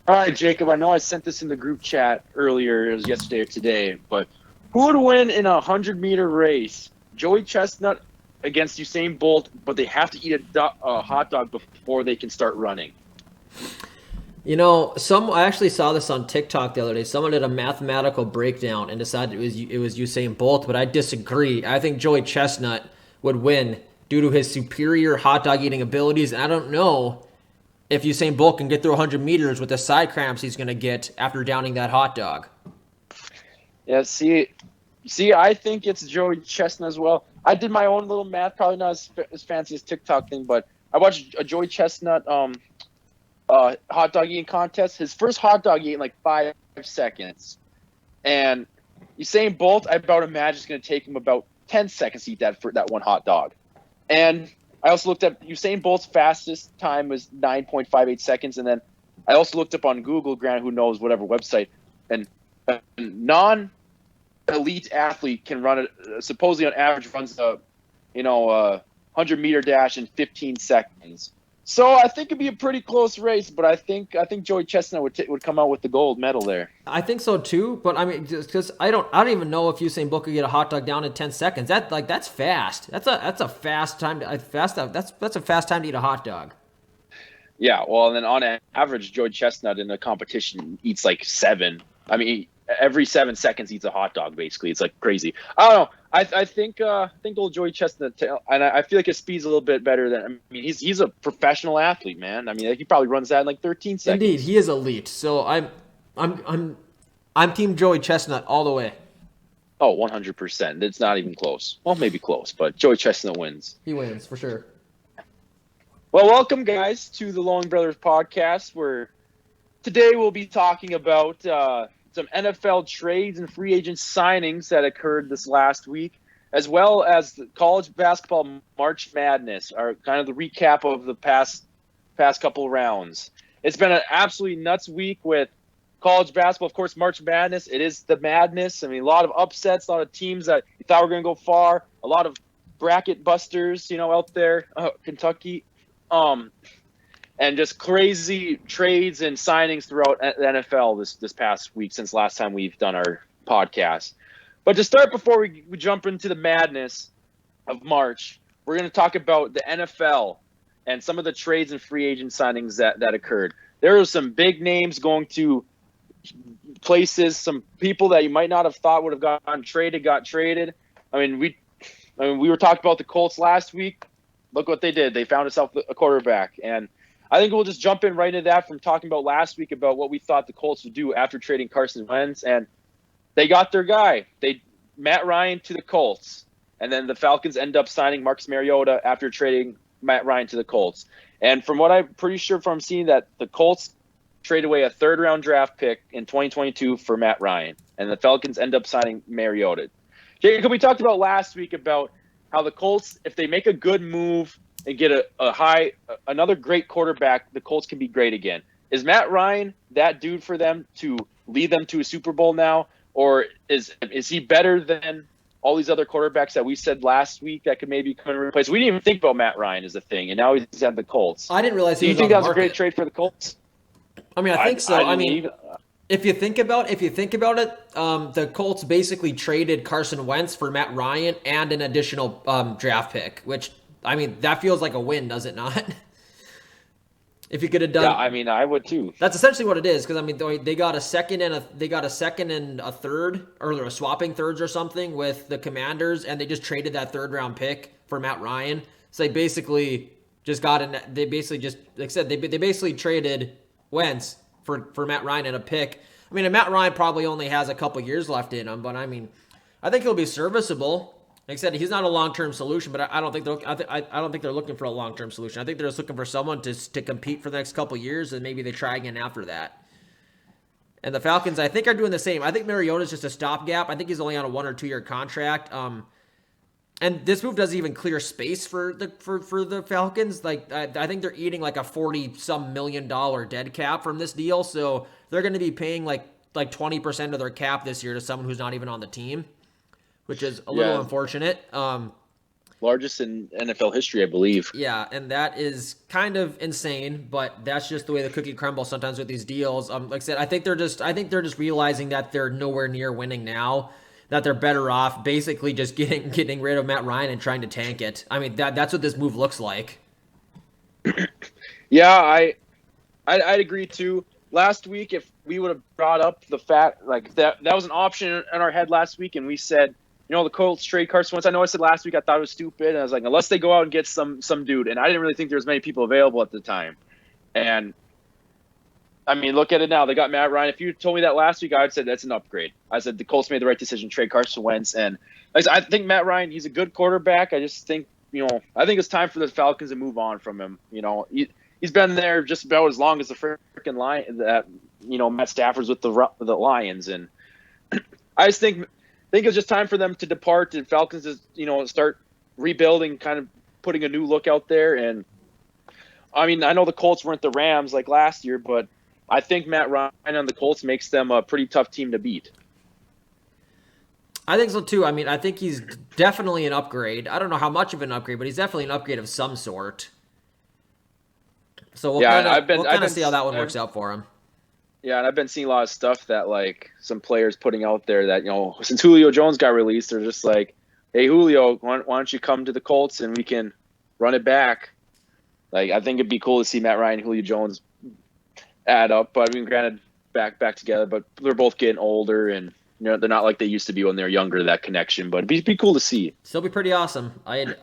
All right, Jacob, I know I sent this in the group chat earlier, it was yesterday or today, but who would win in a 100-meter race? Joey Chestnut against Usain Bolt, but they have to eat a hot dog before they can start running. I actually saw this on TikTok the other day. Someone did a mathematical breakdown and decided it was Usain Bolt, but I disagree. I think Joey Chestnut would win due to his superior hot dog eating abilities, and I don't know if Usain Bolt can get through 100 meters with the side cramps he's going to get after downing that hot dog. Yeah, see, I think it's Joey Chestnut as well. I did my own little math, probably not as fancy as TikTok thing, but I watched a Joey Chestnut hot dog eating contest. His first hot dog he ate in like 5 seconds, and Usain Bolt, I about imagine, is going to take him about 10 seconds to eat that one hot dog. And I also looked up Usain Bolt's fastest time was 9.58 seconds, and then I also looked up on Google, granted, who knows, whatever website, and a non-elite athlete can run it, supposedly on average runs a 100-meter dash in 15 seconds. So I think it'd be a pretty close race, but I think Joey Chestnut would come out with the gold medal there. I think so too, but I mean, because I don't even know if Usain Bolt could get a hot dog down in 10 seconds. That's fast. That's a fast time. That's a fast time to eat a hot dog. Yeah, well, and then on average, Joey Chestnut in the competition eats like 7. I mean, every 7 seconds eats a hot dog. Basically, it's like crazy. I don't know. I think old Joey Chestnut, and I feel like his speed's a little bit better than. I mean, he's a professional athlete, man. I mean, he probably runs that in like 13 seconds. Indeed, he is elite. So I'm Team Joey Chestnut all the way. Oh, 100%. It's not even close. Well, maybe close, but Joey Chestnut wins. He wins for sure. Well, welcome, guys, to the Lowing Brothers podcast, where today we'll be talking about some NFL trades and free agent signings that occurred this last week, as well as the college basketball March Madness, or kind of the recap of the past couple rounds. It's been an absolutely nuts week with college basketball. Of course, March Madness, it is the madness. I mean, a lot of upsets, a lot of teams that you thought were going to go far, a lot of bracket busters, out there, Kentucky. And just crazy trades and signings throughout the NFL this past week since last time we've done our podcast. But to start, before we jump into the madness of March, we're going to talk about the NFL and some of the trades and free agent signings that occurred. There were some big names going to places, some people that you might not have thought would have got traded. I mean, we were talking about the Colts last week. Look what they did. They found themselves a quarterback. And I think we'll just jump in right into that from talking about last week about what we thought the Colts would do after trading Carson Wentz. And they got their guy. Matt Ryan to the Colts. And then the Falcons end up signing Marcus Mariota after trading Matt Ryan to the Colts. And from what I'm pretty sure from seeing that, the Colts trade away a third-round draft pick in 2022 for Matt Ryan. And the Falcons end up signing Mariota. Jacob, we talked about last week about how the Colts, if they make a good move and get another great quarterback, the Colts can be great again. Is Matt Ryan that dude for them to lead them to a Super Bowl now? Or is he better than all these other quarterbacks that we said last week that could maybe come and replace? We didn't even think about Matt Ryan as a thing, and now he's at the Colts. I didn't realize Do you think that was a great trade for the Colts? I mean, I think so. If you think about it, the Colts basically traded Carson Wentz for Matt Ryan and an additional draft pick, which, I mean, that feels like a win, does it not? If you could have done, yeah, I mean, I would too. That's essentially what it is, because I mean, they got a second and a third, or they're swapping thirds or something with the Commanders, and they just traded that third-round pick for Matt Ryan. So they basically just like I said, they basically traded Wentz for Matt Ryan and a pick. I mean, and Matt Ryan probably only has a couple years left in him, but I mean, I think he'll be serviceable. Like I said, he's not a long-term solution, but I don't think they're looking for a long-term solution. I think they're just looking for someone to compete for the next couple years, and maybe they try again after that. And the Falcons, I think, are doing the same. I think Mariota's just a stopgap. I think he's only on a 1 or 2 year contract. And this move doesn't even clear space for the Falcons. Like I think they're eating like a $40-some million dead cap from this deal, so they're going to be paying like 20% of their cap this year to someone who's not even on the team, which is a little unfortunate. largest in NFL history, I believe. Yeah, and that is kind of insane, but that's just the way the cookie crumbles sometimes with these deals. Like I said, I think they're just realizing that they're nowhere near winning now, that they're better off basically just getting rid of Matt Ryan and trying to tank it. I mean, that's what this move looks like. Yeah, I'd agree too. Last week, if we would have brought up the fact like that was an option in our head last week, and we said, the Colts trade Carson Wentz. I know I said last week I thought it was stupid, and I was like, unless they go out and get some dude, and I didn't really think there was many people available at the time. And I mean, look at it now. They got Matt Ryan. If you told me that last week, I would say that's an upgrade. I said the Colts made the right decision, trade Carson Wentz, and I think Matt Ryan, he's a good quarterback. I just think I think it's time for the Falcons to move on from him. He's been there just about as long as the freaking Lion that Matt Stafford's with the Lions, and I just think it's just time for them to depart and Falcons to start rebuilding, kind of putting a new look out there. And I mean, I know the Colts weren't the Rams like last year, but I think Matt Ryan on the Colts makes them a pretty tough team to beat. I think so too. I mean, I think he's definitely an upgrade. I don't know how much of an upgrade, but he's definitely an upgrade of some sort. So we'll kind of see how that one works out for him. Yeah, and I've been seeing a lot of stuff that like some players putting out there that since Julio Jones got released, they're just like, "Hey Julio, why don't you come to the Colts and we can run it back?" Like I think it'd be cool to see Matt Ryan and Julio Jones add up, but I mean, granted, back together, but they're both getting older and they're not like they used to be when they were younger. That connection, but it'd be cool to see. Still be pretty awesome. I'd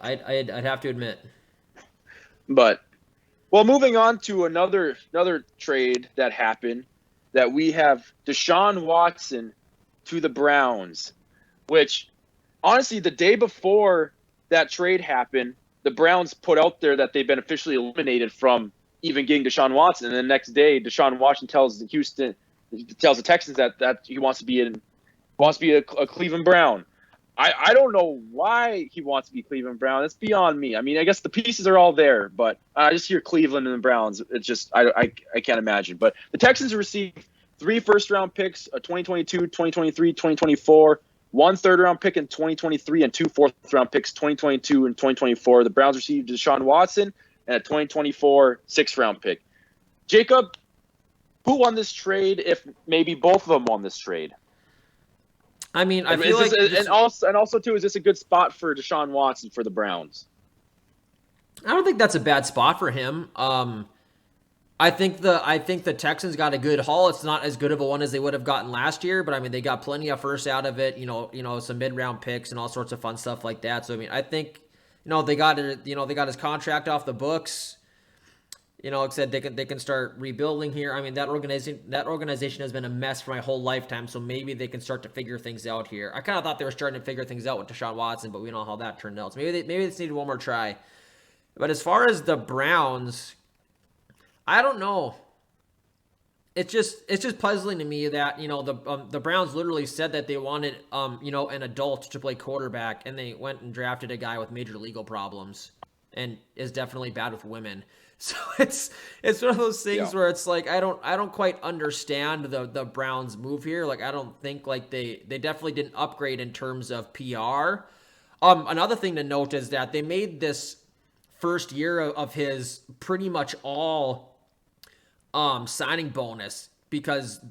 have to admit. But. Well, moving on to another trade that happened, that we have Deshaun Watson to the Browns, which honestly, the day before that trade happened, the Browns put out there that they've been officially eliminated from even getting Deshaun Watson. And the next day, Deshaun Watson tells the Texans that he wants to be a Cleveland Brown. I don't know why he wants to be Cleveland Brown. That's beyond me. I mean, I guess the pieces are all there, but I just hear Cleveland and the Browns. It's just I can't imagine. But the Texans received 3 first-round picks, a 2022, 2023, 2024, 1 third-round pick in 2023, and 2 fourth-round picks, 2022 and 2024. The Browns received Deshaun Watson and a 2024 6th-round pick. Jacob, who won this trade if maybe both of them won this trade? I mean, I feel like and also too, is this a good spot for Deshaun Watson for the Browns? I don't think that's a bad spot for him. I think the Texans got a good haul. It's not as good of a one as they would have gotten last year, but I mean they got plenty of firsts out of it. Some mid-round picks and all sorts of fun stuff like that. So I mean, I think they got his contract off the books. Like I said, they can start rebuilding here. I mean, that organization has been a mess for my whole lifetime, so maybe they can start to figure things out here. I kind of thought they were starting to figure things out with Deshaun Watson, but we know how that turned out. So maybe they just needed one more try. But as far as the Browns, I don't know. It's just puzzling to me that the Browns literally said that they wanted an adult to play quarterback, and they went and drafted a guy with major legal problems and is definitely bad with women. So it's one of those things where it's like I don't quite understand the Browns move here. Like I don't think like they definitely didn't upgrade in terms of PR. Another thing to note is that they made this first year of his pretty much all signing bonus because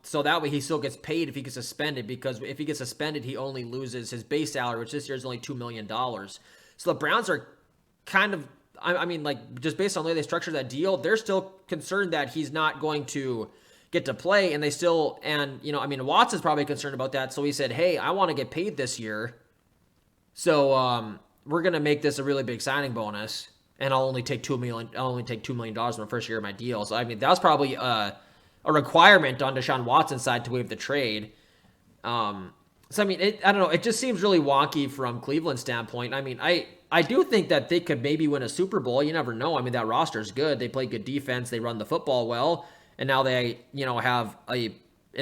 so that way he still gets paid if he gets suspended, because if he gets suspended he only loses his base salary, which this year is only $2 million. So the Browns are kind of, I mean, like, just based on the way they structured that deal, they're still concerned that he's not going to get to play, and Watson's probably concerned about that, so he said, hey, I want to get paid this year, so we're going to make this a really big signing bonus, and I'll only take $2 million in my first year of my deal. So, I mean, that was probably a requirement on Deshaun Watson's side to waive the trade. So, I mean, I don't know, it just seems really wonky from Cleveland's standpoint. I mean, I do think that they could maybe win a Super Bowl. You never know. I mean, that roster's good. They play good defense. They run the football well. And now they, have in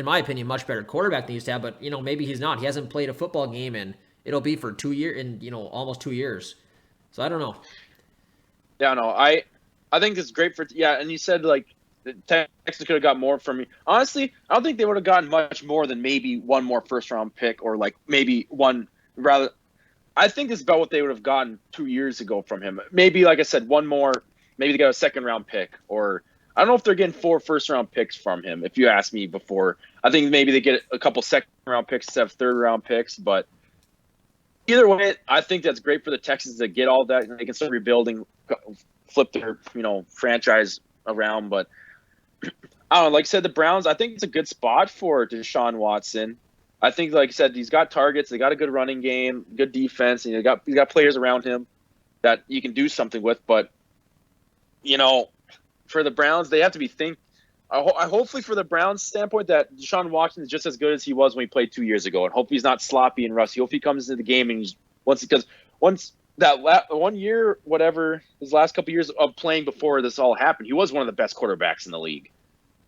my opinion, much better quarterback than he used to have. But, maybe he's not. He hasn't played a football game, and it'll be for 2 years, almost 2 years. So I don't know. Yeah, no, I think it's great and you said, like, the Texans could have got more from me. Honestly, I don't think they would have gotten much more than maybe one more first-round pick or, like, maybe one rather – I think this is about what they would have gotten 2 years ago from him. Maybe, like I said, one more. Maybe they got a second-round pick, or I don't know if they're getting 4 first-round picks from him. If you ask me before, I think maybe they get a couple second-round picks instead of third-round picks. But either way, I think that's great for the Texans to get all that. They can start rebuilding, flip their franchise around. But I don't know. Like I said, the Browns, I think it's a good spot for Deshaun Watson. I think, like I said, he's got targets. They got a good running game, good defense, and he's got players around him that you can do something with. But for the Browns, they have to be hopefully for the Browns standpoint that Deshaun Watson is just as good as he was when he played 2 years ago, and hopefully he's not sloppy and rusty. Hopefully he comes into the game and once that 1 year, whatever his last couple of years of playing before this all happened, he was one of the best quarterbacks in the league.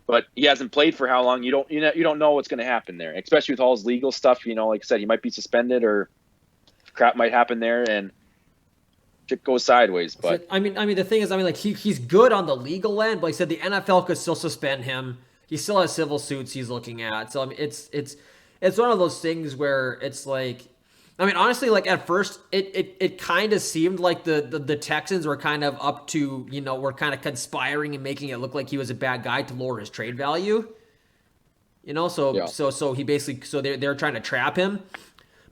But he hasn't played for how long? You don't know what's going to happen there, especially with all his legal stuff. Like I said, he might be suspended or crap might happen there, and it goes sideways. But I mean, the thing is, like he's good on the legal end, but like I said, the NFL could still suspend him. He still has civil suits he's looking at. So I mean, it's one of those things where it's like, I mean, honestly, like at first, it kind of seemed like the Texans were kind of up to, were kind of conspiring and making it look like he was a bad guy to lower his trade value. So he basically, so they're trying to trap him.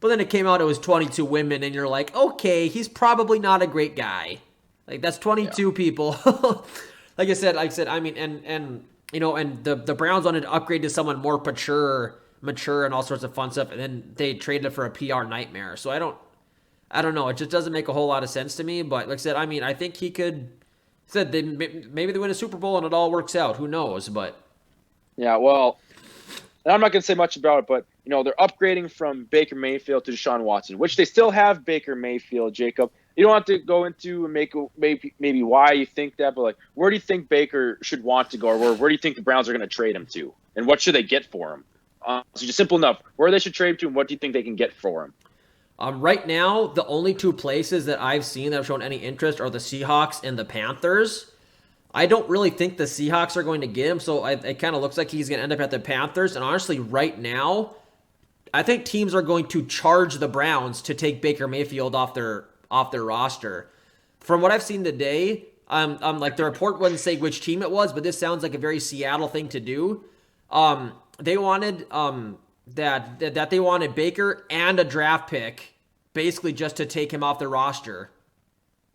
But then it came out it was 22 women, and you're like, okay, he's probably not a great guy. Like that's 22 people. Like I said, I mean, and the Browns wanted to upgrade to someone more mature and all sorts of fun stuff, and then they traded for a PR nightmare. So I don't know. It just doesn't make a whole lot of sense to me. But like I said, I mean, I think he could. Said maybe they win a Super Bowl and it all works out. Who knows? But yeah, well, and I'm not going to say much about it, but they're upgrading from Baker Mayfield to Deshaun Watson, which they still have Baker Mayfield. Jacob, you don't have to go into and make maybe why you think that, but like, where do you think Baker should want to go, or where do you think the Browns are going to trade him to, and what should they get for him? So just simple enough, where they should trade to, and what do you think they can get for him? Right now, the only two places that I've seen that have shown any interest are the Seahawks and the Panthers. I don't really think the Seahawks are going to get him, so it kind of looks like he's going to end up at the Panthers. And honestly, right now, I think teams are going to charge the Browns to take Baker Mayfield off their roster. From what I've seen today, like the report wouldn't say which team it was, but this sounds like a very Seattle thing to do. They wanted that they wanted Baker and a draft pick, basically just to take him off the roster.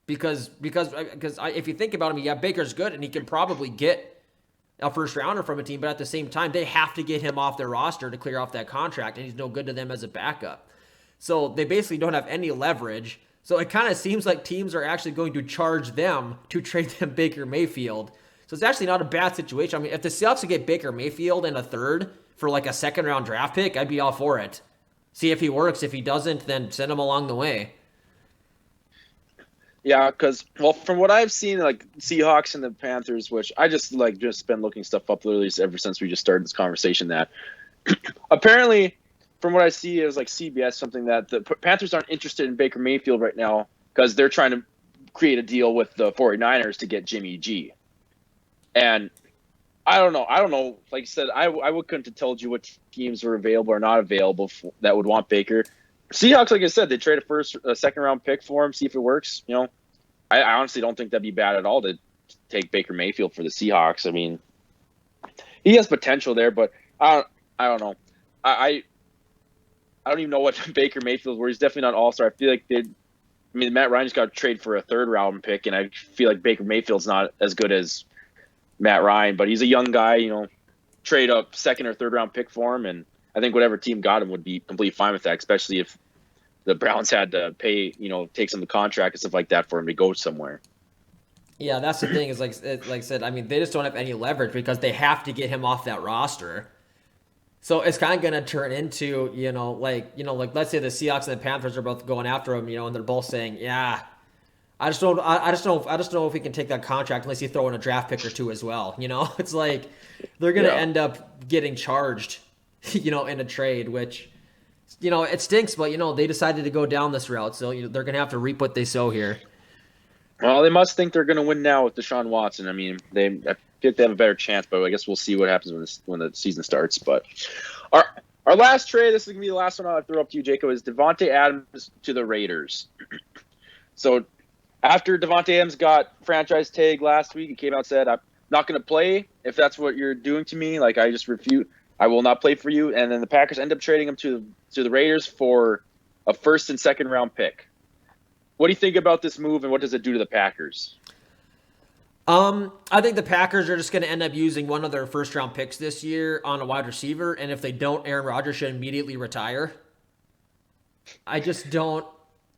Because if you think about him, yeah, Baker's good and he can probably get a first rounder from a team, but at the same time, they have to get him off their roster to clear off that contract, and he's no good to them as a backup. So they basically don't have any leverage. So it kind of seems like teams are actually going to charge them to trade them Baker Mayfield. So it's actually not a bad situation. I mean, if the Seahawks could get Baker Mayfield and a third for like a second round draft pick, I'd be all for it. See if he works. If he doesn't, then send him along the way. Yeah, because, well, from what I've seen, like Seahawks and the Panthers, which I just been looking stuff up literally ever since we just started this conversation, that apparently, from what I see, is like CBS, something that the Panthers aren't interested in Baker Mayfield right now because they're trying to create a deal with the 49ers to get Jimmy G. And I don't know. Like I said, I couldn't have told you what teams were available or not available that would want Baker. Seahawks, like I said, they trade a second round pick for him, see if it works. I honestly don't think that'd be bad at all to take Baker Mayfield for the Seahawks. I mean, he has potential there, but I don't know. I don't even know what Baker Mayfield were. He's definitely not all-star. I feel like Matt Ryan just got to trade for a third round pick, and I feel like Baker Mayfield's not as good as Matt Ryan, but he's a young guy, trade a second or third round pick for him, and I think whatever team got him would be completely fine with that, especially if the Browns had to pay, take some of the contract and stuff like that for him to go somewhere. Yeah, that's the thing is like I said, I mean, they just don't have any leverage because they have to get him off that roster. So it's kind of going to turn into, like let's say the Seahawks and the Panthers are both going after him, and they're both saying, yeah, I just don't know if we can take that contract unless you throw in a draft pick or two as well. It's like they're going to end up getting charged, in a trade, which, it stinks, but, they decided to go down this route. So they're going to have to reap what they sow here. Well, they must think they're going to win now with Deshaun Watson. I mean, I think they have a better chance, but I guess we'll see what happens when the season starts. But all Our last trade, this is going to be the last one I'll throw up to you, Jacob, is Davante Adams to the Raiders. So after Davante Adams got franchise tag last week, he came out and said, I'm not going to play if that's what you're doing to me. Like, I just refuse. I will not play for you. And then the Packers end up trading him to the Raiders for a first and second round pick. What do you think about this move, and what does it do to the Packers? I think the Packers are just going to end up using one of their first round picks this year on a wide receiver, and if they don't, Aaron Rodgers should immediately retire. I just don't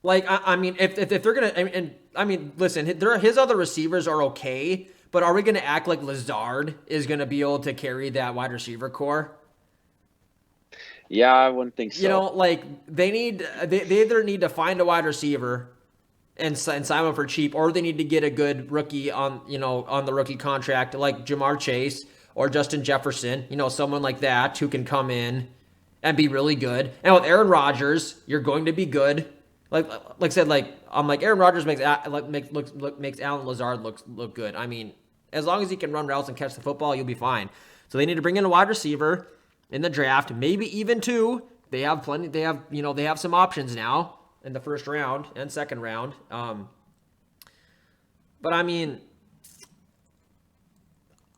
like. I mean, if they're gonna, and I mean, listen, his other receivers are okay, but are we going to act like Lazard is going to be able to carry that wide receiver core? Yeah, I wouldn't think so. You know, like they either need to find a wide receiver and sign him for cheap, or they need to get a good rookie on the rookie contract like Jamar Chase or Justin Jefferson, someone like that who can come in and be really good. And with Aaron Rodgers, you're going to be good. Like I said, Aaron Rodgers makes Alan Lazard look good. I mean, as long as he can run routes and catch the football, you'll be fine. So they need to bring in a wide receiver in the draft, maybe even two. They have plenty. They have some options now in the first round and second round. But I mean,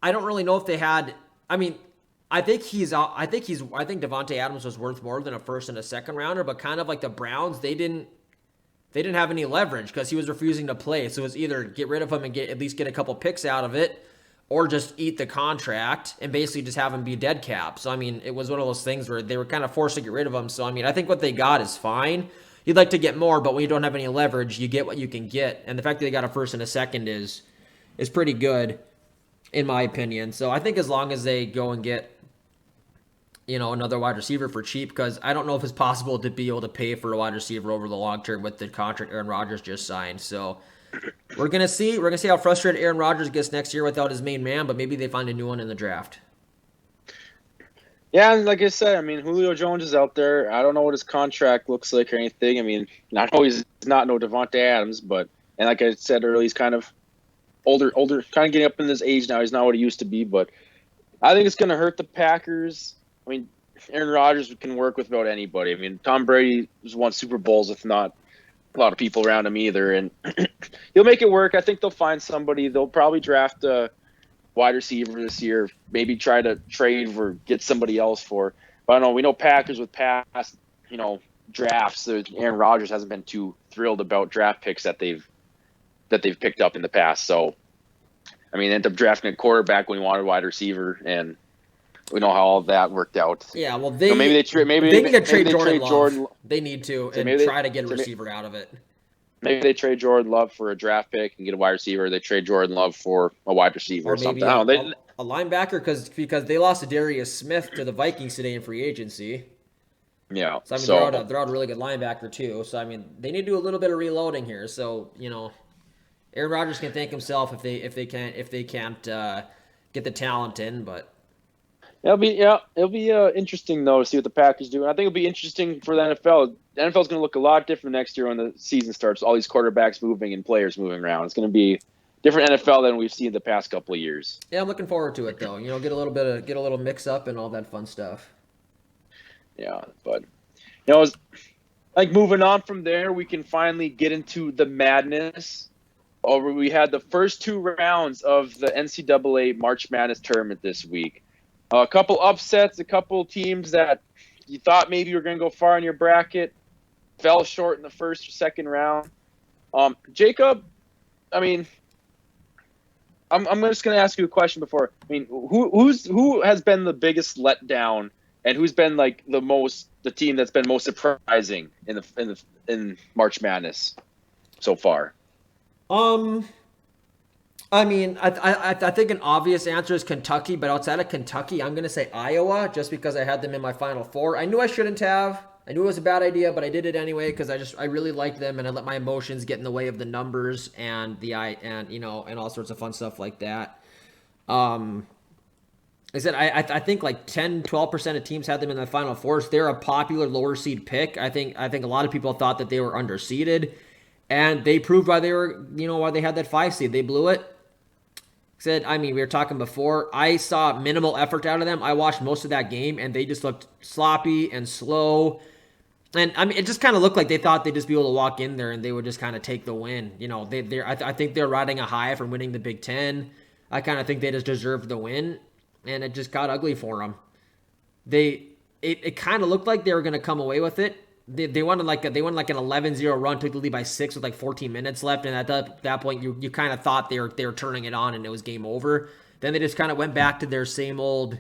I don't really know if they had. I mean, I think Davante Adams was worth more than a first and a second rounder. But kind of like the Browns, they didn't have any leverage because he was refusing to play. So it was either get rid of him and at least get a couple picks out of it, or just eat the contract and basically just have him be dead cap. So I mean, it was one of those things where they were kind of forced to get rid of him. So I mean, I think what they got is fine. You'd like to get more, but when you don't have any leverage, you get what you can get. And the fact that they got a first and a second is pretty good, in my opinion. So I think as long as they go and get, another wide receiver for cheap, because I don't know if it's possible to be able to pay for a wide receiver over the long term with the contract Aaron Rodgers just signed. So we're gonna see. We're gonna see how frustrated Aaron Rodgers gets next year without his main man, but maybe they find a new one in the draft. Yeah, and like I said, I mean, Julio Jones is out there. I don't know what his contract looks like or anything. I mean, I know he's not no Davante Adams, and like I said earlier, he's kind of older, kind of getting up in his age now. He's not what he used to be, but I think it's going to hurt the Packers. I mean, Aaron Rodgers can work with about anybody. I mean, Tom Brady has won Super Bowls with not a lot of people around him either, and he'll make it work. I think they'll find somebody. They'll probably draft a wide receiver this year, maybe try to trade or get somebody else for. But I don't know. We know Packers with past, drafts. Aaron Rodgers hasn't been too thrilled about draft picks that they've picked up in the past. So, I mean, they ended up drafting a quarterback when he wanted a wide receiver, and we know how all that worked out. Yeah, well, maybe they trade. Maybe they need to trade Jordan Love. They need to and try to get a receiver out of it. Maybe they trade Jordan Love for a draft pick and get a wide receiver. They trade Jordan Love for a wide receiver or something. A linebacker because they lost to Darius Smith to the Vikings today in free agency. Yeah. So I mean, they're out a really good linebacker too. So I mean, they need to do a little bit of reloading here. So Aaron Rodgers can thank himself if they can't get the talent in. But it'll be interesting though to see what the Packers do. And I think it'll be interesting for the NFL. The NFL is going to look a lot different next year when the season starts. All these quarterbacks moving and players moving around. It's going to be different NFL than we've seen the past couple of years. Yeah, I'm looking forward to it though. Get a little mix up and all that fun stuff. Yeah, but like moving on from there, we can finally get into the madness. We had the first two rounds of the NCAA March Madness tournament this week. A couple upsets, a couple teams that you thought maybe you were going to go far in your bracket fell short in the first or second round. Jacob, I mean, I'm just going to ask you a question before. I mean, who has been the biggest letdown, and who's been like the team that's been most surprising in March Madness so far? I mean, I think an obvious answer is Kentucky, but outside of Kentucky, I'm going to say Iowa just because I had them in my Final Four. I knew I shouldn't have. I knew it was a bad idea, but I did it anyway because I really liked them and I let my emotions get in the way of the numbers and and all sorts of fun stuff like that. I said I think like 10-12% of teams had them in the Final Four. So they're a popular lower seed pick. I think a lot of people thought that they were underseeded, and they proved why they were why they had that 5 seed. They blew it. Said, I mean, we were talking before. I saw minimal effort out of them. I watched most of that game, and they just looked sloppy and slow. And I mean, it just kind of looked like they thought they'd just be able to walk in there and they would just kind of take the win. You know, I think they're riding a high from winning the Big Ten. I kind of think they just deserved the win, and it just got ugly for them. It kind of looked like they were going to come away with it. They wanted like an 11-0 run, took the lead by 6 with like 14 minutes left, and at that point you kind of thought they were turning it on and it was game over. Then they just kind of went back to their same old,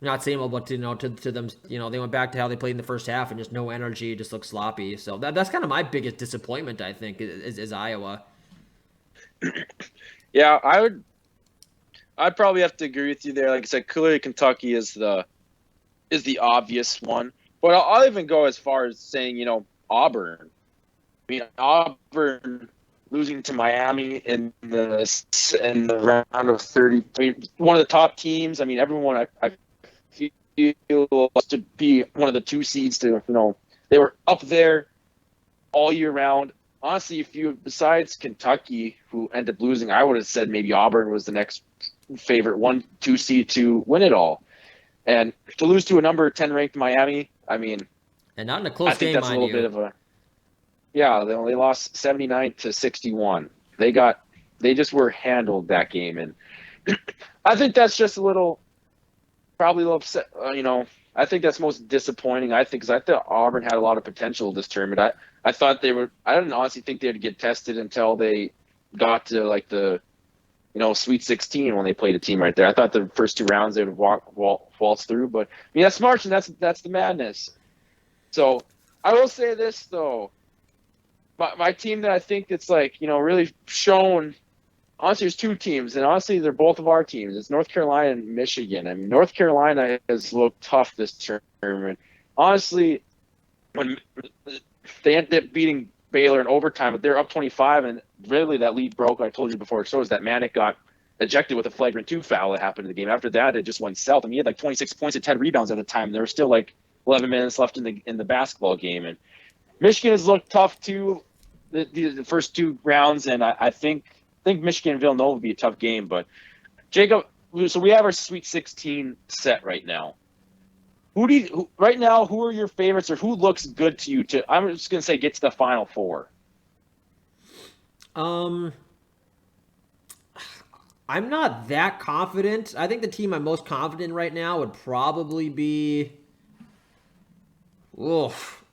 not same old, but to them, they went back to how they played in the first half and just no energy, just looked sloppy. So that's kind of my biggest disappointment, I think, is Iowa. Yeah, I'd probably have to agree with you there. Like I said, clearly Kentucky is the obvious one. But I'll even go as far as saying, Auburn. I mean, Auburn losing to Miami in the round of 30. I mean, one of the top teams. I mean, everyone I feel to be one of the 2 seeds to, they were up there all year round. Honestly, besides Kentucky, who ended up losing, I would have said maybe Auburn was the next favorite 1-2 seed to win it all. And to lose to a number 10 ranked Miami, I mean, and not in a close I think game, that's a little bit of a, yeah, they lost 79-61. They just were handled that game. And I think that's just probably a little upset, I think that's most disappointing. Because I thought Auburn had a lot of potential this tournament. I thought I didn't honestly think they'd get tested until they got to like the, Sweet 16 when they played a team right there. I thought the first 2 rounds they would waltz through, but I mean, that's March and that's the madness. So I will say this though, my team that I think that's like, really shown, honestly, there's 2 teams, and honestly, they're both of our teams. It's North Carolina and Michigan. I mean, North Carolina has looked tough this tournament. Honestly, when they ended up beating Baylor in overtime, but they're up 25, and really that lead broke. I told you before, it shows that Manick got ejected with a flagrant 2 foul that happened in the game. After that, it just went south. I mean, he had like 26 points and 10 rebounds at the time. There were still like 11 minutes left in the basketball game, and Michigan has looked tough too the first 2 rounds, and I think Michigan and Villanova will be a tough game. But Jacob, so we have our Sweet 16 set right now. Who are your favorites, or who looks good to you I'm just going to say get to the Final Four? I'm not that confident. I think the team I'm most confident in right now would probably be, I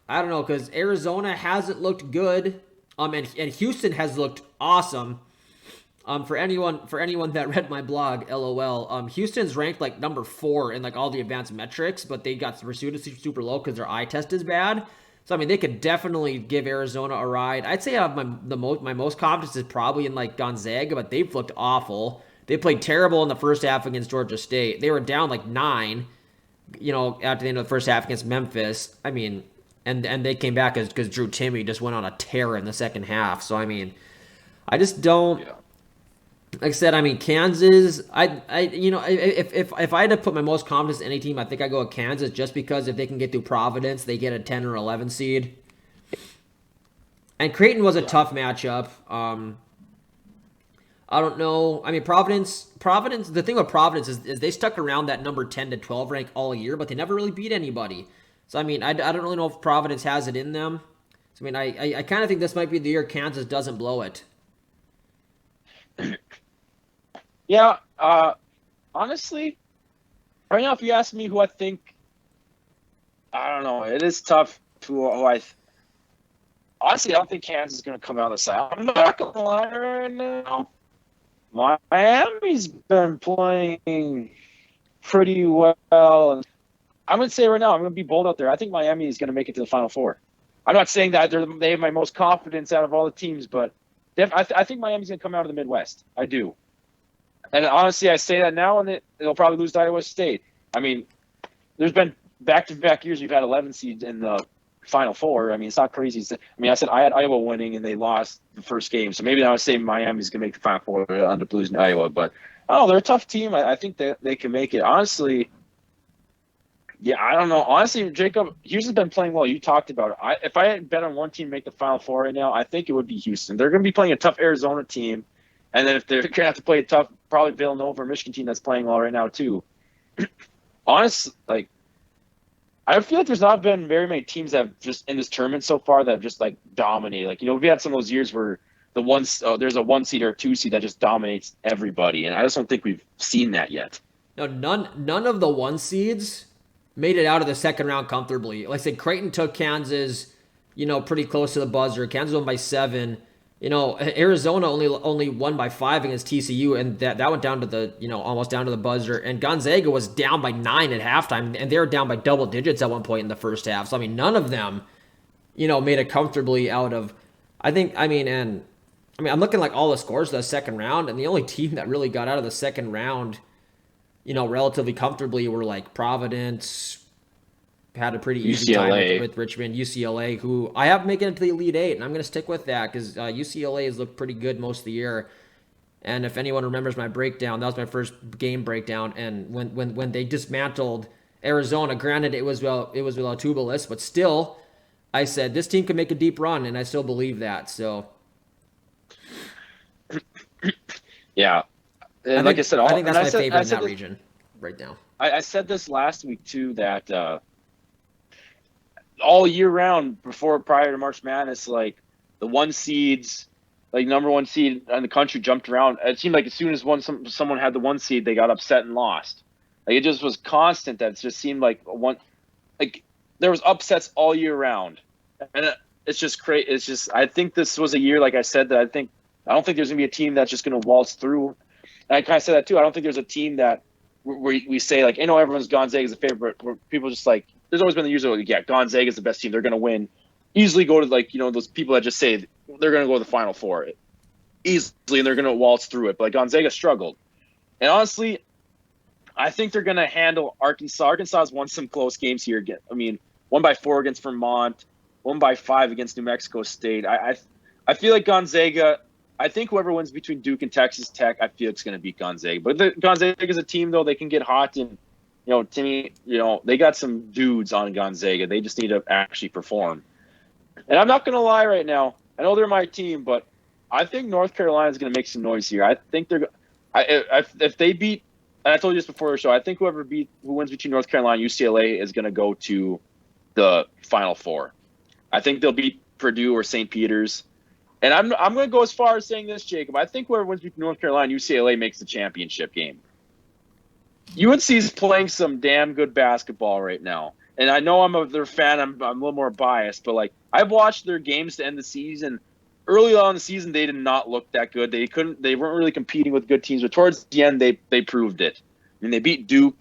don't know, because Arizona hasn't looked good, and Houston has looked awesome. For anyone that read my blog, LOL, Houston's ranked like number 4 in like all the advanced metrics, but they got pursued super low because their eye test is bad. So I mean, they could definitely give Arizona a ride. I'd say my most confidence is probably in like Gonzaga, but they've looked awful. They played terrible in the first half against Georgia State. They were down like 9, after the end of the first half against Memphis. I mean, and they came back because Drew Timme just went on a tear in the second half. So I mean, I just don't. Yeah. Like I said, I mean, Kansas, if I had to put my most confidence in any team, I think I go with Kansas, just because if they can get through Providence, they get a 10 or 11 seed. And Creighton was a tough matchup. I don't know. I mean, Providence, the thing with Providence is they stuck around that number 10 to 12 rank all year, but they never really beat anybody. So, I mean, I don't really know if Providence has it in them. So, I mean, I kind of think this might be the year Kansas doesn't blow it. Yeah, honestly, right now, if you ask me who I think, I don't know. It is tough to honestly, I don't think Kansas is going to come out of the side. I'm not going to lie right now. Miami's been playing pretty well. And I'm going to say right now, I'm going to be bold out there. I think Miami is going to make it to the Final Four. I'm not saying that they have my most confidence out of all the teams, but I think Miami's going to come out of the Midwest. I do. And honestly, I say that now, and they'll probably lose to Iowa State. I mean, there's been back-to-back years we've had 11 seeds in the Final Four. I mean, it's not crazy. I said I had Iowa winning, and they lost the first game. So maybe I would say Miami's going to make the Final Four under losing to Iowa. But, they're a tough team. I think that they can make it. Honestly, yeah, I don't know. Honestly, Jacob, Houston's been playing well. You talked about it. If I had bet on one team to make the Final Four right now, I think it would be Houston. They're going to be playing a tough Arizona team. And then if they're gonna have to play a tough, probably Villanova or Michigan team that's playing well right now too. Honestly, like I feel like there's not been very many teams that have just in this tournament so far that have just like dominated. Like we had some of those years where there's a 1 seed or a 2 seed that just dominates everybody, and I just don't think we've seen that yet. No, none of the 1 seeds made it out of the second round comfortably. Like I said, Creighton took Kansas, pretty close to the buzzer. Kansas won by 7. Arizona only won by 5 against TCU, and that went down to the almost down to the buzzer. And Gonzaga was down by 9 at halftime, and they were down by double digits at one point in the first half. So I mean, none of them, made it comfortably out of. I'm looking like all the scores of the second round, and the only team that really got out of the second round, relatively comfortably were like Providence. Had a pretty easy UCLA. time with Richmond, UCLA, who I have making it to the Elite Eight, and I'm going to stick with that because UCLA has looked pretty good most of the year. And if anyone remembers my breakdown, that was my first game breakdown. And when they dismantled Arizona, granted it was without Tubelis, but still, I said this team can make a deep run, and I still believe that. So, yeah, and like I said, I think that's my favorite in that region right now. I said this last week too that. All year round prior to March Madness, like the 1 seeds, like number 1 seed in the country jumped around. It seemed like as soon as someone had the 1 seed, they got upset and lost. Like it just was constant. That it just seemed like there was upsets all year round, and it's just crazy. It's just I think this was a year, like I said, that I don't think there's gonna be a team that's just gonna waltz through. And I kind of said that too. I don't think there's a team that we say like, everyone's Gonzaga is a favorite. Where people just like. There's always been the usual, Gonzaga is the best team. They're going to win. Easily go to, those people that just say they're going to go to the Final Four. Easily, and they're going to waltz through it. But Gonzaga struggled. And honestly, I think they're going to handle Arkansas. Arkansas has won some close games here. I mean, 1 by 4 against Vermont, 1 by 5 against New Mexico State. I feel like Gonzaga, I think whoever wins between Duke and Texas Tech, I feel it's going to beat Gonzaga. But Gonzaga is a team, though, they can get hot and – to me, they got some dudes on Gonzaga. They just need to actually perform. And I'm not going to lie right now. I know they're my team, but I think North Carolina is going to make some noise here. I think if they beat, and I told you this before the show, I think who wins between North Carolina and UCLA is going to go to the Final Four. I think they'll beat Purdue or St. Peter's. And I'm going to go as far as saying this, Jacob. I think whoever wins between North Carolina and UCLA makes the championship game. UNC is playing some damn good basketball right now, and I know I'm their fan. I'm a little more biased, but I've watched their games to end the season. Early on in the season, they did not look that good. They weren't really competing with good teams, but towards the end, they proved it. I mean, they beat Duke,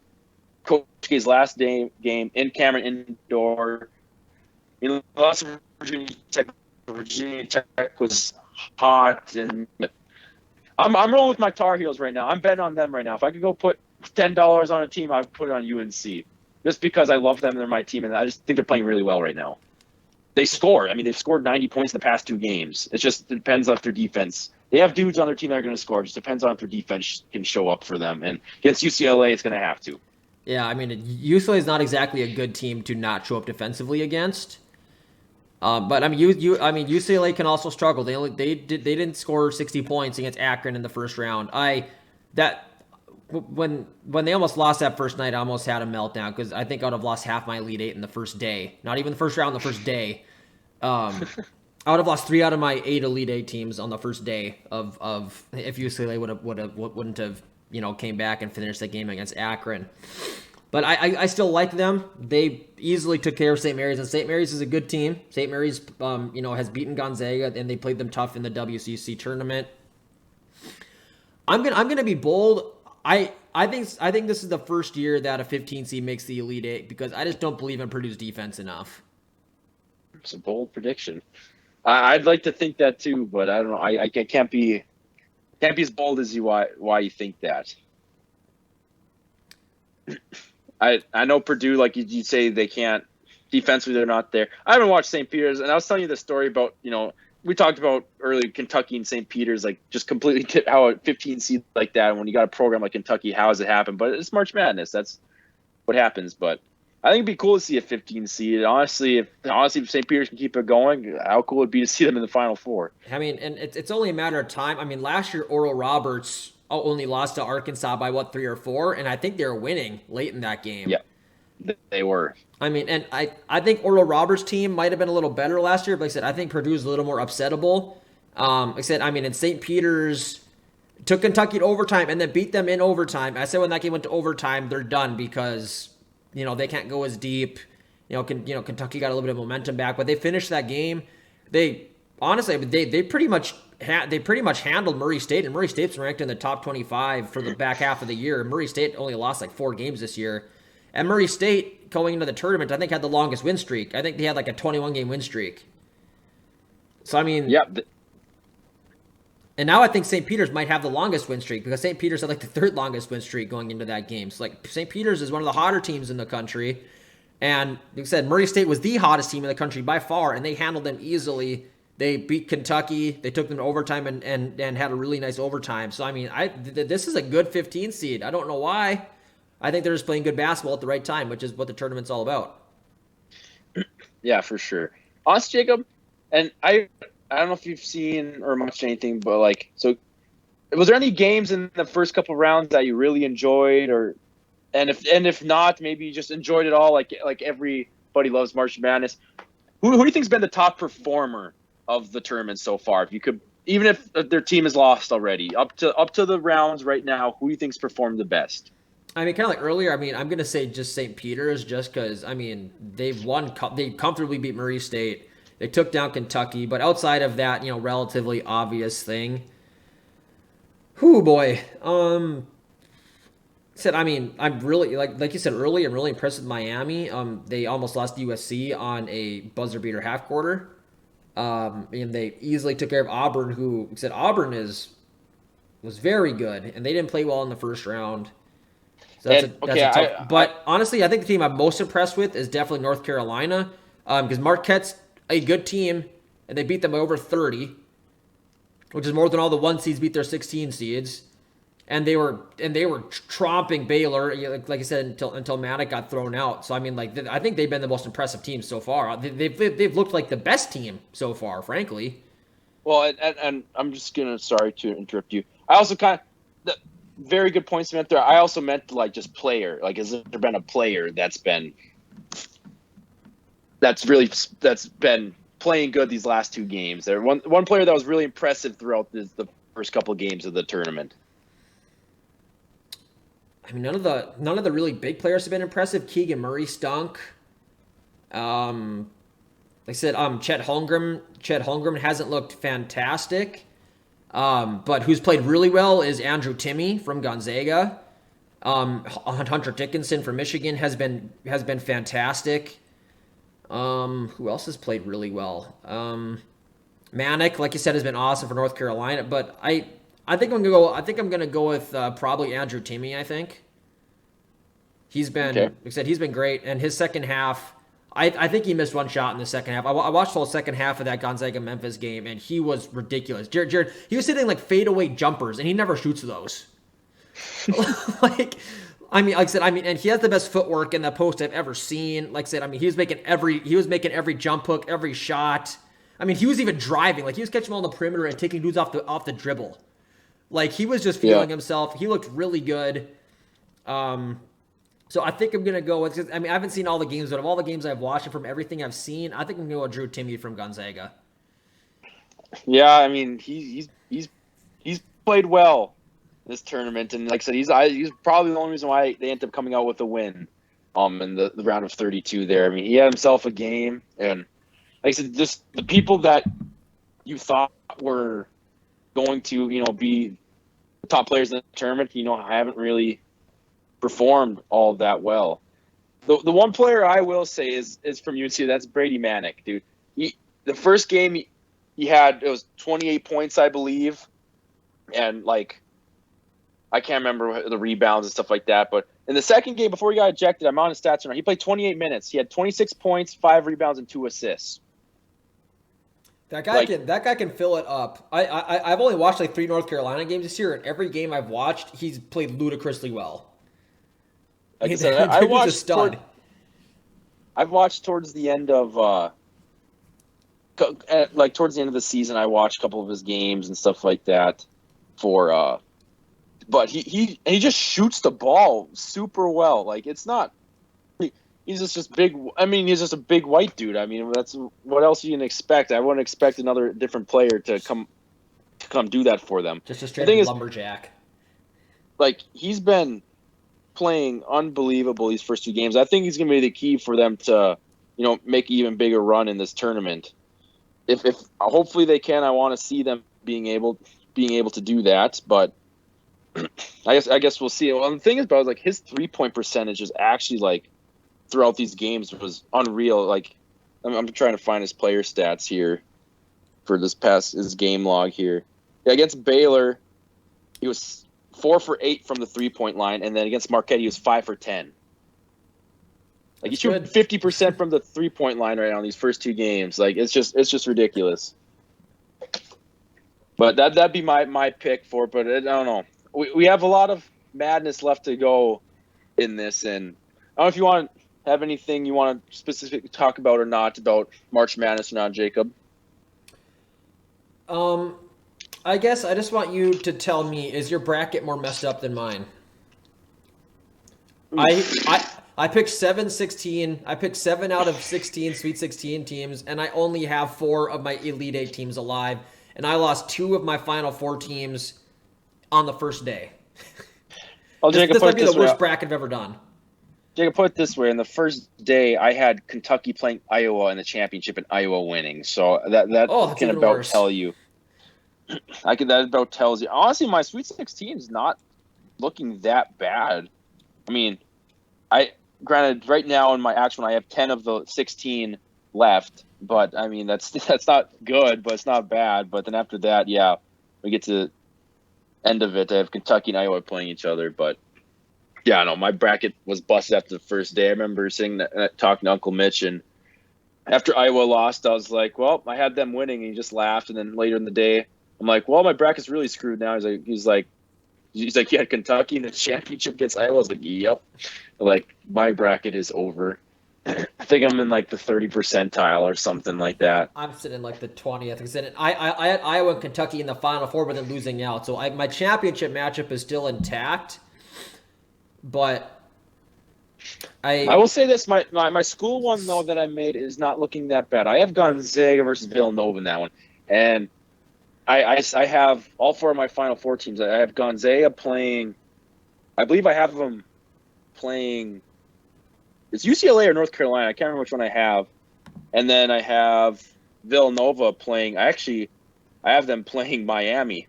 Coach K's last game in Cameron Indoor. Lots of Virginia Tech was hot, and I'm rolling with my Tar Heels right now. I'm betting on them right now. If I could go put $10 on a team, I would put it on UNC just because I love them. They're my team, and I just think they're playing really well right now. They score. I mean, they've scored 90 points in the past 2 games. It depends on their defense. They have dudes on their team that are going to score. It just depends on if their defense can show up for them. And against UCLA, it's going to have to. Yeah, I mean, UCLA is not exactly a good team to not show up defensively against. But I mean, UCLA can also struggle. They didn't score 60 points against Akron in the first round. When they almost lost that first night, I almost had a meltdown because I think I would have lost half my Elite Eight in the first day. Not even the first round, the first day. I would have lost 3 out of my 8 Elite Eight teams on the first day of if UCLA wouldn't have came back and finished the game against Akron. But I still like them. They easily took care of St. Mary's, and St. Mary's is a good team. St. Mary's has beaten Gonzaga, and they played them tough in the WCC tournament. I'm gonna be bold. I think this is the first year that a 15 seed makes the Elite Eight because I just don't believe in Purdue's defense enough. It's a bold prediction. I'd like to think that too, but I don't know. I can't be as bold as you. Why you think that? I know Purdue, like you say, they can't defensively. They're not there. I haven't watched St. Peter's, and I was telling you the story about we talked about early Kentucky and St. Peter's, like just completely how a 15 seed like that, when you got a program like Kentucky, how does it happen? But it's March Madness. That's what happens. But I think it'd be cool to see a 15 seed. Honestly, if St. Peter's can keep it going, how cool it'd be to see them in the Final Four. I mean, and it's only a matter of time. I mean, last year Oral Roberts only lost to Arkansas by 3 or 4, and I think they were winning late in that game. Yeah, they were. I mean, and I think Oral Roberts' team might have been a little better last year, but like I said, I think Purdue's a little more upsettable. Like I said, I mean, in St. Peter's took Kentucky to overtime and then beat them in overtime. I said when that game went to overtime, they're done because they can't go as deep. Kentucky got a little bit of momentum back, but they finished that game. They honestly, they pretty much handled Murray State, and Murray State's ranked in the top 25 for the back half of the year. Murray State only lost like 4 games this year, and Murray State going into the tournament, I think had the longest win streak. I think they had like a 21-game win streak. So I mean, yeah. And now I think St. Peter's might have the longest win streak because St. Peter's had like the 3rd longest win streak going into that game. So like St. Peter's is one of the hotter teams in the country. And like I said, Murray State was the hottest team in the country by far, and they handled them easily. They beat Kentucky. They took them to overtime and had a really nice overtime. So I mean, this is a good 15 seed. I don't know why. I think they're just playing good basketball at the right time, which is what the tournament's all about. Yeah, for sure. Honestly, Jacob, and I don't know if you've seen or watched anything, but was there any games in the first couple of rounds that you really enjoyed, and if not, maybe you just enjoyed it all, like everybody loves March Madness? Who do you think's been the top performer of the tournament so far? If you could, even if their team is lost already, up to the rounds right now, who do you think's performed the best? I mean, kind of like earlier, I mean, I'm going to say just St. Peter's just because, I mean, they comfortably beat Murray State. They took down Kentucky, but outside of that, relatively obvious thing. Whoo, boy. I'm really, like you said earlier, I'm really impressed with Miami. They almost lost to USC on a buzzer beater half quarter. And they easily took care of Auburn, who said Auburn was very good, and they didn't play well in the first round. So that's a tough. But honestly, I think the team I'm most impressed with is definitely North Carolina, because Marquette's a good team, and they beat them by over 30, which is more than all the 1 seeds beat their 16 seeds. And they were tromping Baylor, like I said, until Maddox got thrown out. So I mean, I think they've been the most impressive team so far. They've looked like the best team so far, frankly. Well, and I'm just sorry to interrupt you. I also very good points meant there. I also meant just player. Has there been a player that's been playing good these last 2 games? There one player that was really impressive throughout the first couple of games of the tournament. I mean, none of the really big players have been impressive. Keegan Murray stunk. Like I said, Chet Holmgren hasn't looked fantastic. But who's played really well is Andrew Timme from Gonzaga. Hunter Dickinson from Michigan has been fantastic. Who else has played really well? Manick, like you said, has been awesome for North Carolina. But I think I'm gonna go with probably Andrew Timme. I think he's been, like I said, he's been great. And his second half, I think he missed one shot in the second half. I watched the whole second half of that Gonzaga Memphis game, and he was ridiculous. Jared, he was hitting fadeaway jumpers, and he never shoots those. Like I said, and he has the best footwork in the post I've ever seen. Like I said, he was making every jump hook, every shot. I mean, he was even driving. He was catching them on the perimeter and taking dudes off the dribble. He was just feeling himself. He looked really good. So I think I'm going to go with, I haven't seen all the games, but of all the games I've watched and from everything I've seen, I think I'm going to go with Drew Timme from Gonzaga. Yeah, he's played well this tournament, and like I said, he's probably the only reason why they ended up coming out with a win in the round of 32 there. He had himself a game, and like I said, just the people that you thought were going to, be top players in the tournament, haven't really performed all that well. The one player I will say is from UNC, that's Brady Manick, dude. The first game he had, it was 28 points, I believe, and I can't remember the rebounds and stuff like that, but in the second game before he got ejected, I'm on his stats right now. He played 28 minutes. He had 26 points, 5 rebounds, and 2 assists. That guy can fill it up. I've only watched 3 North Carolina games this year, and every game I've watched, he's played ludicrously well. Like I said, I watched I've watched towards the end of towards the end of the season. I watched a couple of his games and stuff like that. But he just shoots the ball super well. Like it's not. He's just big. I mean, he's just a big white dude. I mean, that's what else you can expect. I wouldn't expect another different player to come do that for them. Just a straight lumberjack. Like he's been playing unbelievable these first two games. I think he's going to be the key for them to, make an even bigger run in this tournament. If hopefully they can, I want to see them being able to do that. But I guess we'll see. Well, the thing is, about like his 3-point percentage is actually like throughout these games was unreal. Like I'm trying to find his player stats here for his game log here. Yeah, against Baylor, he was 4 for 8 from the 3-point line, and then against Marquette, he was 5 for 10. Like he's shooting 50% from the 3-point line right now in these first two games. Like it's just ridiculous. But that'd be my pick for it. But I don't know. We have a lot of madness left to go in this, and I don't know if you want to have anything you want to specifically talk about or not about March Madness or not, Jacob. I guess I just want you to tell me, is your bracket more messed up than mine? I picked 7-16. I picked 7 out of 16 Sweet 16 teams, and I only have 4 of my Elite 8 teams alive, and I lost 2 of my Final 4 teams on the first day. Well, Jacob, this might be the worst bracket I've ever done. Jacob, put it this way: in the first day, I had Kentucky playing Iowa in the championship and Iowa winning. So that can about tell you. That about tells you. Honestly, my Sweet 16 is not looking that bad. I mean, granted right now in my actual one, I have 10 of the 16 left, but I mean that's not good, but it's not bad. But then after that, yeah, we get to the end of it. I have Kentucky and Iowa playing each other, but yeah, no, my bracket was busted after the first day. I remember talking to Uncle Mitch, and after Iowa lost, I was like, well, I had them winning, and he just laughed. And then later in the day, I'm like, well, my bracket's really screwed now. He's like, you had Kentucky in the championship against Iowa. I was like, yep. Like, my bracket is over. I think I'm in like the 30 percentile or something like that. I'm sitting in like the 20th. I had Iowa and Kentucky in the Final Four, but then losing out. So my championship matchup is still intact. But I will say this: my school one though that I made is not looking that bad. I have Gonzaga versus Villanova in that one, and I have all 4 of my Final Four teams. I have Gonzaga playing. I believe I have them playing. It's UCLA or North Carolina. I can't remember which one I have. And then I have Villanova playing. I have them playing Miami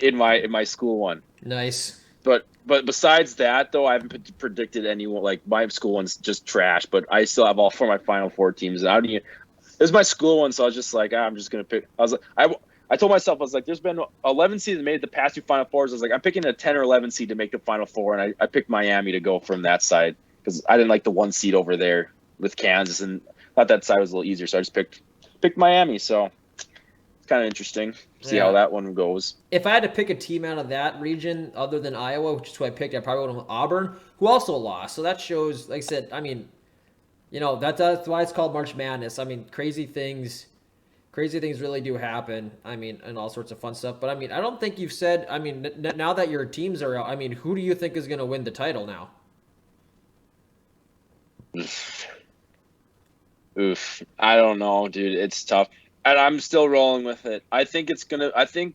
in my school one. Nice. But besides that, though, I haven't predicted anyone. Like, my school one's just trash, but I still have all 4 of my Final Four teams. And this is my school one, so I was just like, I'm just going to pick. I was like, I told myself, I was like, there's been 11 seeds that made it the past 2 Final Fours. I was like, I'm picking a 10 or 11 seed to make the Final Four, and I picked Miami to go from that side because I didn't like the 1 seed over there with Kansas, and thought that side was a little easier, so I just picked Miami. So kind of interesting. See how that one goes. If I had to pick a team out of that region other than Iowa, which is who I picked, I probably would have Auburn, who also lost. So that shows, like I said, I mean, that's why it's called March Madness. I mean, crazy things really do happen. I mean, and all sorts of fun stuff. But I mean, I don't think you've said. I mean, now that your teams are out, I mean, who do you think is going to win the title now? Oof. I don't know, dude. It's tough. And I'm still rolling with it. I think it's going to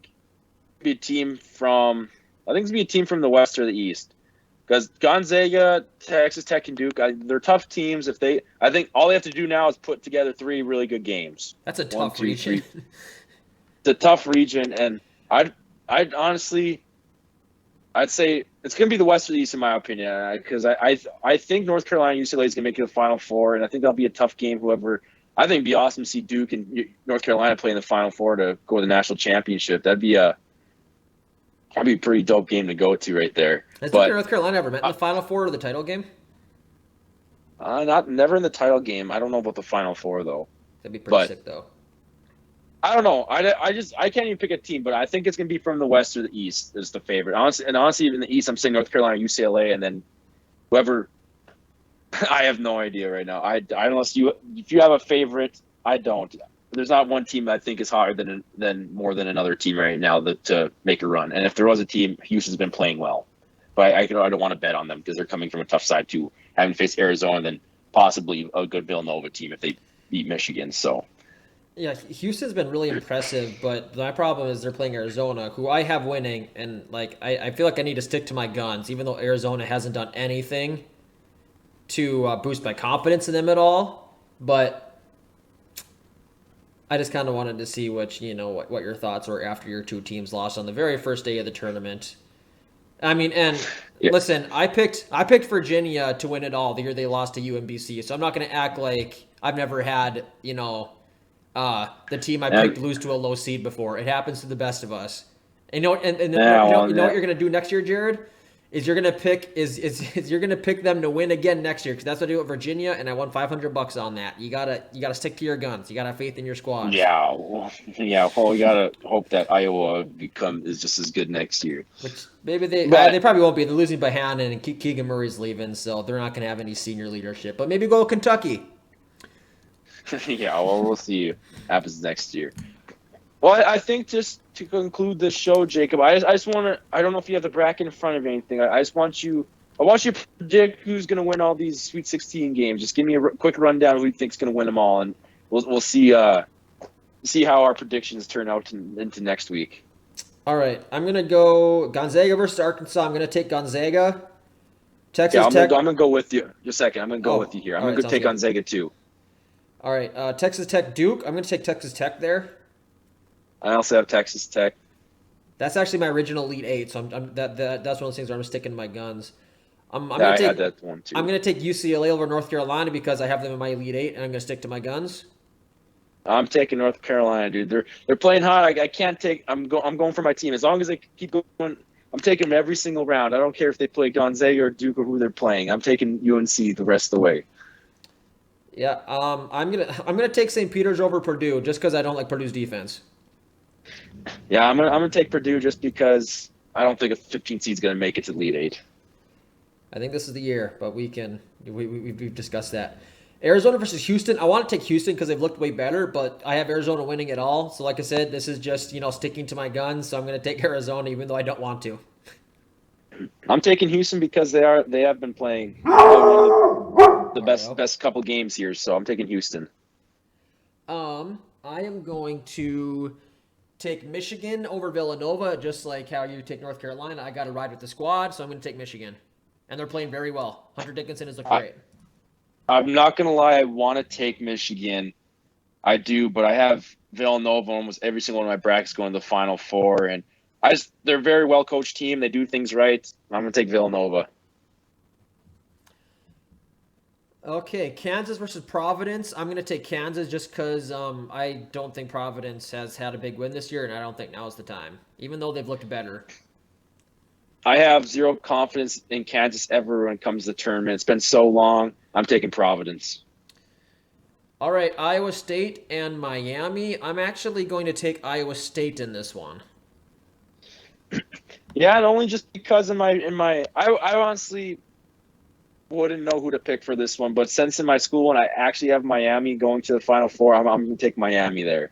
be a team from the West or the East. Because Gonzaga, Texas Tech, and Duke, they're tough teams. I think all they have to do now is put together 3 really good games. That's a tough region. It's a tough region, and I'd honestly, I'd say it's going to be the West or the East in my opinion. Because I think North Carolina, UCLA is going to make it to the Final Four, and I think that'll be a tough game. I think it'd be awesome to see Duke and North Carolina play in the Final Four to go to the national championship. That'd be a pretty dope game to go to right there. Has Duke and North Carolina ever met in the Final Four or the title game? Never in the title game. I don't know about the Final Four though. That'd be pretty sick though. I don't know. I can't even pick a team, but I think it's gonna be from the West or the East is the favorite. Honestly, in the East, I'm saying North Carolina, UCLA, and then whoever I have no idea right now. Unless if you have a favorite, I don't. There's not one team I think is higher than more than another team right now to make a run. And if there was a team, Houston's been playing well, but I don't want to bet on them because they're coming from a tough side too, having faced Arizona and then possibly a good Villanova team if they beat Michigan. So Yeah, Houston's been really impressive, but my problem is they're playing Arizona, who I have winning, and like I feel like I need to stick to my guns, even though Arizona hasn't done anything to boost my confidence in them at all. But I just kind of wanted to see what your thoughts were after your two teams lost on the very first day of the tournament. I mean, and yeah. listen, I picked Virginia to win it all the year they lost to UMBC, so I'm not going to act like I've never had the team I picked lose to a low seed before. It happens to the best of us. And what you're gonna do next year, Jared? Is you're gonna pick you're gonna pick them to win again next year because that's what I do with Virginia, and I won $500 on that. You gotta stick to your guns. You gotta have faith in your squad. Yeah. Well, we gotta hope that Iowa is just as good next year. Which maybe they probably won't be. They're losing by Hannon and Keegan Murray's leaving, so they're not gonna have any senior leadership. But maybe go Kentucky. Yeah, well, we'll see what happens next year. Well, I think just to conclude this show, Jacob, I just want to. I don't know if you have the bracket in front of anything. I just want you. I want you to predict who's going to win all these Sweet 16 games. Just give me a quick rundown of who you think's going to win them all, and we'll see how our predictions turn out into next week. All right, I'm going to go Gonzaga versus Arkansas. I'm going to take Gonzaga. Texas Tech. I'm going to go with you. Just a second. I'm going to go with you here. I'm going to take Gonzaga too. All right, Texas Tech, Duke. I'm going to take Texas Tech there. I also have Texas Tech. That's actually my original Elite Eight, so that's one of those things where I'm sticking to my guns. I had that one too. I'm going to take UCLA over North Carolina because I have them in my Elite Eight, and I'm going to stick to my guns. I'm taking North Carolina, dude. They're playing hot. I can't take. I'm going for my team as long as they keep going. I'm taking them every single round. I don't care if they play Gonzaga or Duke or who they're playing. I'm taking UNC the rest of the way. Yeah, I'm gonna take St. Peter's over Purdue just because I don't like Purdue's defense. Yeah, I'm gonna take Purdue just because I don't think a 15 seed's gonna make it to Elite Eight. I think this is the year, but we've discussed that. Arizona versus Houston. I want to take Houston because they've looked way better, but I have Arizona winning it all. So like I said, this is just sticking to my guns. So I'm gonna take Arizona even though I don't want to. I'm taking Houston because they have been playing the best couple games here, so I'm taking Houston. I am going to take Michigan over Villanova, just like how you take North Carolina. I got to ride with the squad, so I'm going to take Michigan, and they're playing very well. Hunter Dickinson has looked great. I'm not going to lie, I want to take Michigan. I do, but I have Villanova almost every single one of my brackets going to the Final Four, and they're a very well coached team. They do things right. I'm going to take Villanova. Okay, Kansas versus Providence. I'm going to take Kansas just because I don't think Providence has had a big win this year, and I don't think now is the time, even though they've looked better. I have zero confidence in Kansas ever when it comes to the tournament. It's been so long. I'm taking Providence. All right, Iowa State and Miami. I'm actually going to take Iowa State in this one. Yeah, and only just because I honestly wouldn't know who to pick for this one, but since in my school one I actually have Miami going to the Final Four, I'm going to take Miami there.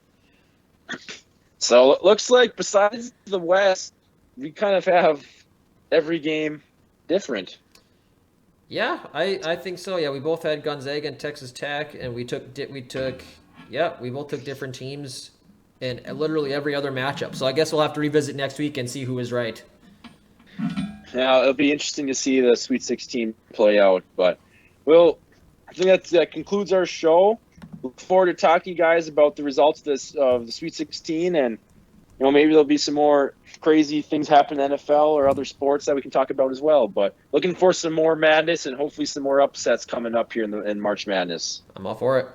So it looks like besides the West, we kind of have every game different. Yeah, I think so. Yeah, we both had Gonzaga and Texas Tech, and we both took different teams in literally every other matchup. So I guess we'll have to revisit next week and see who is right. Now, it'll be interesting to see the Sweet 16 play out, but I think that concludes our show. Look forward to talking to you guys about the results of the Sweet 16, and maybe there'll be some more crazy things happen in the NFL or other sports that we can talk about as well. But looking for some more madness and hopefully some more upsets coming up here in March Madness. I'm all for it.